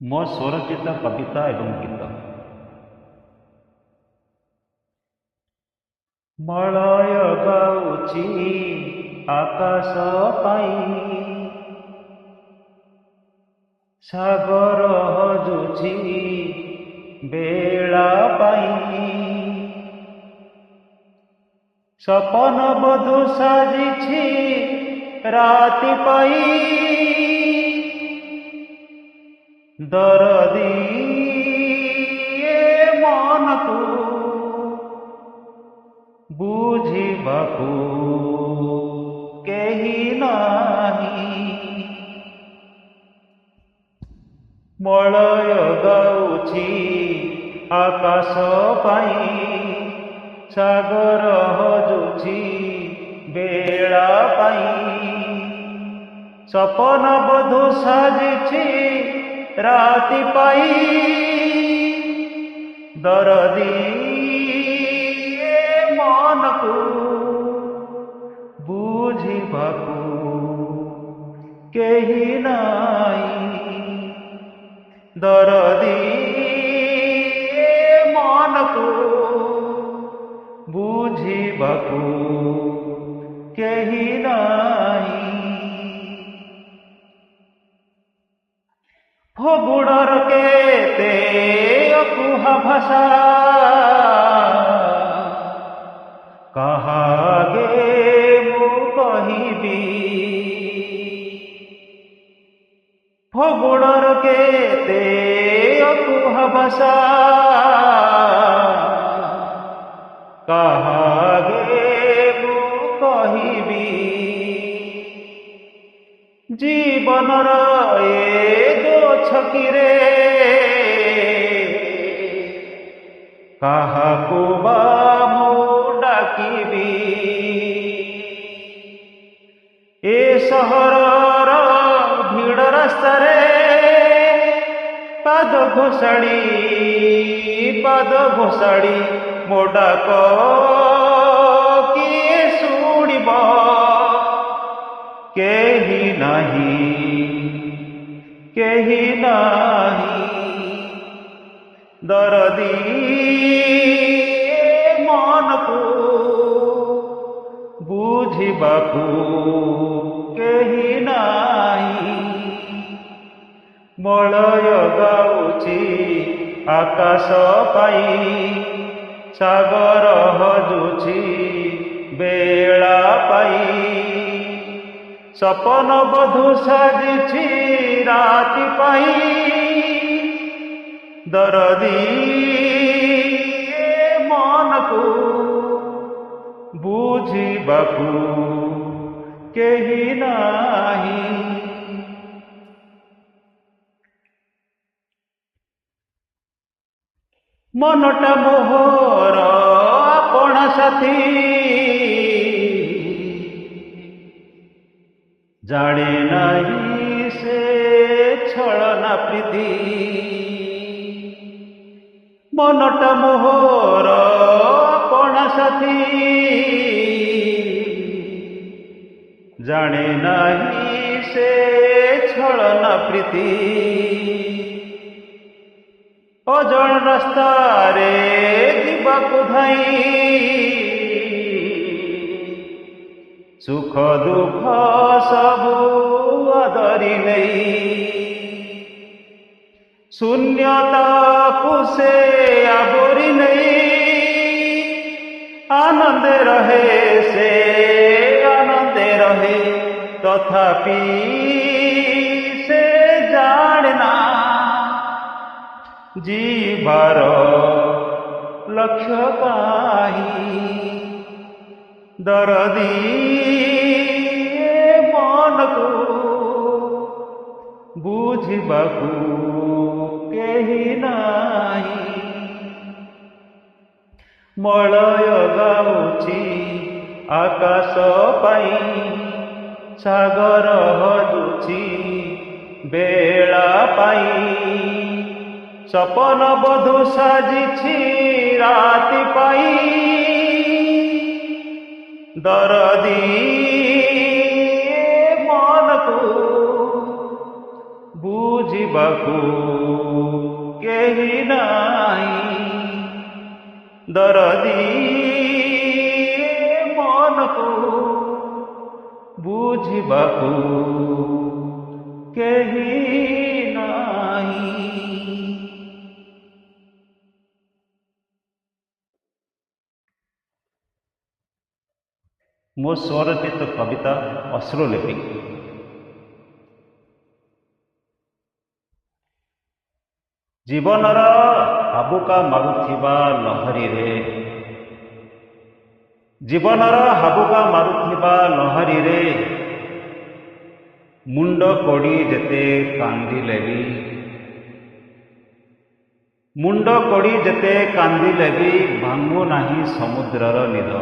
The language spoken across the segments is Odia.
ମୋ ସ୍ୱରଚିତ କବିତା ଏବଂ ଗୀତ। ମଳୟ ଗାଉଛି ଆକାଶ ପାଇଁ, ସାଗର ହଜୁଛି ବେଳା ପାଇଁ, ସପନ ବଧୁ ସାଜିଛି ରାତି ପାଇଁ, ଦରଦୀ ଏ ମନକୁ ବୁଝିବାକୁ କେହି ନାହିଁ। ମଳୟ ଗାଉଛି ଆକାଶ ପାଇଁ, ସାଗର ହଜୁଛି ବେଳା ପାଇଁ, ସପନ ବଧୁ ସାଜିଛି ରାତି ପାଇଁ, ଦରଦୀ ଏ ମନକୁ ବୁଝିବାକୁ କେହି ନାହିଁ। ଦରଦୀ ଏ ମନକୁ ବୁଝିବାକୁ କେହି ନାହିଁ। ଫଗୁଣର କେତେ ଅକୁହା ଭାଷା, କାହାଗେ ମୁଁ କହିବି। ଫଗୁଣର କେତେ ଅକୁହା ଭାଷା, କାହାଗେ ମୁଁ କହିବି। ଜୀବନର ଏ ଛକିରେ କାହାକୁ ବା ମୁଁ ଡାକିବି। ଏ ସହରର ଭିଡ଼ ରାସ୍ତାରେ ପାଦ ଘୋଷାଡ଼ି ମୋ ଡାକ କିଏ ଶୁଣିବ? କେହି ନାହିଁ, କେହି ନାହିଁ। ଦରଦୀ ଏ ମନକୁ ବୁଝିବାକୁ କେହି ନାହିଁ। ମଳୟ ଗାଉଛି ଆକାଶ ପାଇଁ, ସାଗର ହଜୁଛି ବେଳା ପାଇଁ, ସପନ ବଧୁ ସାଜିଛି ରାତି ପାଇଁ, ଦରଦୀ ଏ ମନକୁ ବୁଝିବାକୁ କେହି ନାହିଁ। ମନଟା ମୋହର ଆପଣା ସାଥୀ, ଜାଣେ ନାହିଁ ସେ ଛଳନା ପ୍ରୀତି। ମନଟା ମୋହର ଆପଣା ସାଥୀ, ଜାଣେ ନାହିଁ ସେ ଛଳନା ପ୍ରୀତି। ଅଜଣ ରାସ୍ତାରେ ଯିବାକୁ ଧାଇଁ, ସୁଖ ଦୁଃଖ ସବୁ ଆଦରି ନେଇ, ଶୂନ୍ୟତାକୁ ସେ ଆବୋରି ନେଇ, ଆନନ୍ଦେ ରହେ ସେ ଆନନ୍ଦେ ରହେ, ତଥାପି ସେ ଜାଣେ ନା ଯିବାର ଲକ୍ଷ୍ୟ କାହିଁ। ଦରଦୀ ଏ ମନକୁ ବୁଝିବାକୁ କେହି ନାହିଁ। ମଳୟ ଗାଉଛି ଆକାଶ ପାଇଁ, ସାଗର ହଜୁଛି ବେଳା ପାଇଁ, ସପନ ବଧୁ ସାଜିଛି ରାତି ପାଇଁ, ଦରଦୀ ଏ ମନକୁ ବୁଝିବାକୁ କେହି ନାହିଁ। ଦରଦୀ ମନକୁ ବୁଝିବାକୁ କେହି ନାହିଁ। ମୋ ସ୍ୱରଚିତ କବିତା ଅଶ୍ରୁଲିପି। ଜୀବନର ହାବୁକା ମାରୁଥିବା ଲହରୀରେ, ଜୀବନର ହାବୁକା ମାରୁଥିବା ଲହରୀରେ ମୁଣ୍ଡ କୋଡ଼ି ଯେତେ କାନ୍ଦିଲେ ବି, ମୁଣ୍ଡ କୋଡ଼ି ଯେତେ କାନ୍ଦିଲେ ବି ଭାଙ୍ଗୁ ନାହିଁ ସମୁଦ୍ରର ନିଦ।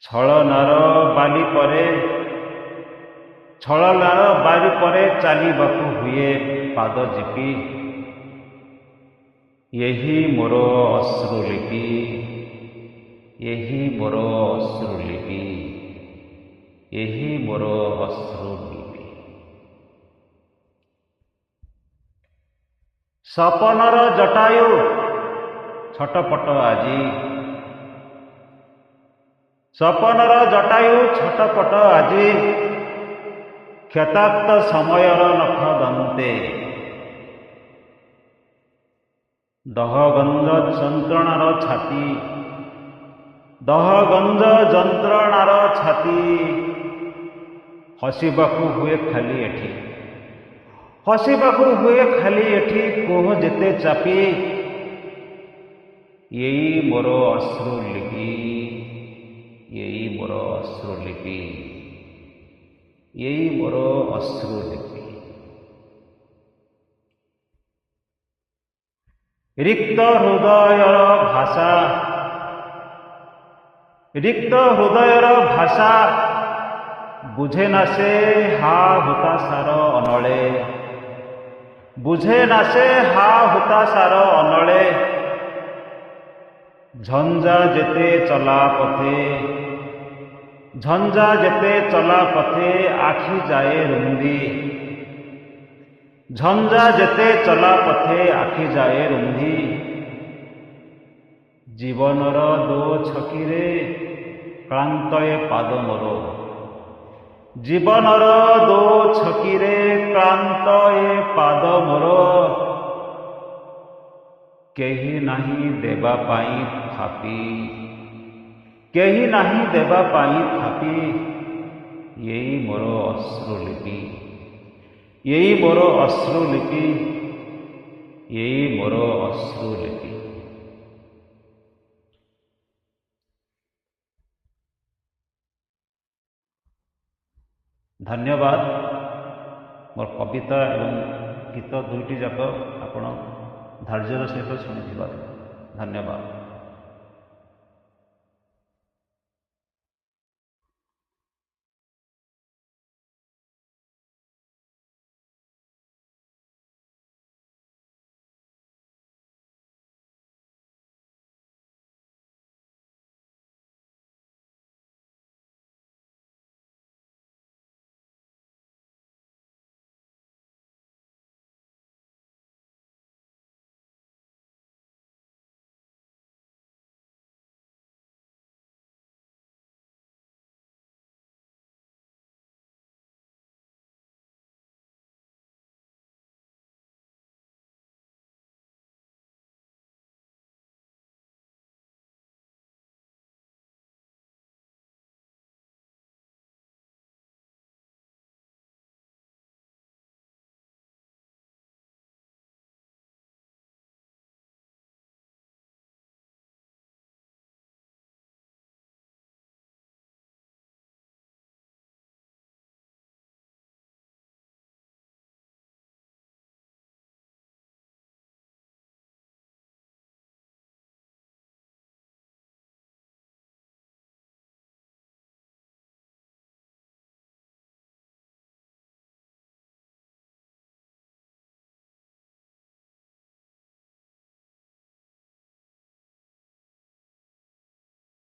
ଛଳନାର ବାଲି ପରେ, ଛଳନାର ବାଲି ପରେ ଚାଲିବାକୁ ହୁଏ ପାଦ ଜିପି। ଏହି ମୋର ଅଶ୍ରୁଲିପି, ଏହି ମୋର ଅଶ୍ରୁଲିପି, ଏହି ମୋର ଅଶ୍ରୁଲିପି। ସପନର ଜଟାୟୁ ଛଟପଟ ଆଜି, ସପନର ଜଟାୟୁ ଛଟପଟ ଆଜି। କ୍ଷତାକ୍ତ ସମୟର ନଖ ଦନ୍ତେ, ଦହଗଞ୍ଜ ଯନ୍ତ୍ରଣାର ଛାତି, ଦହଗଞ୍ଜ ଯନ୍ତ୍ରଣାର ଛାତି। ହସିବାକୁ ହୁଏ ଖାଲି ଏଠି, ହସିବାକୁ ହୁଏ ଖାଲି ଏଠି କୋହ ଯେତେ ଚାପି। ଏଇ ମୋର ଅଶ୍ରୁଲିପି, ଏଇ ମୋର ଅଶ୍ରୁଲିପି, ଏଇ ମୋର ଅଶ୍ରୁଲିପି। ରିକ୍ତ ହୃଦୟର ଭାଷା, ରିକ୍ତ ହୃଦୟର ଭାଷା ବୁଝେ ନା ସେ ହା ହୁତାଶାର ଅନଳେ, ବୁଝେ ନା ସେ ହା ହୁତାଶାର ଅନଳେ। ଝଞ୍ଜା ଯେତେ ଚଲା ପଥେ, ଝଞ୍ଜା ଯେତେ ଚଲା ପଥେ ଆଖି ଯାଏ ରୁନ୍ଧି, ଝଞ୍ଜା ଯେତେ ଚଲା ପଥେ ଆଖି ଯାଏ ରୁନ୍ଧି। ଜୀବନର ଦୋ ଛକିରେ କ୍ଳାନ୍ତ ଏ ପାଦ ମୋର, ଜୀବନର ଦୋ ଛକିରେ କ୍ଳାନ୍ତ ଏ ପାଦ ମୋର। କେହି ନାହିଁ ଦେବା ପାଇଁ ଥାପି, କେହି ନାହିଁ ଦେବା ପାଇଁ ଥାପି। ଏଇ ମୋର ଅଶ୍ରୁଲିପି, ଏଇ ମୋର ଅଶ୍ରୁଲିପି, ଏଇ ମୋର ଅଶ୍ରୁଲିପି। ଧନ୍ୟବାଦ। ମୋର କବିତା ଏବଂ ଗୀତ ଦୁଇଟି ଯାକ ଆପଣ ଧୈର୍ଯ୍ୟର ସହିତ ଶୁଣିଥିବାରୁ ଧନ୍ୟବାଦ।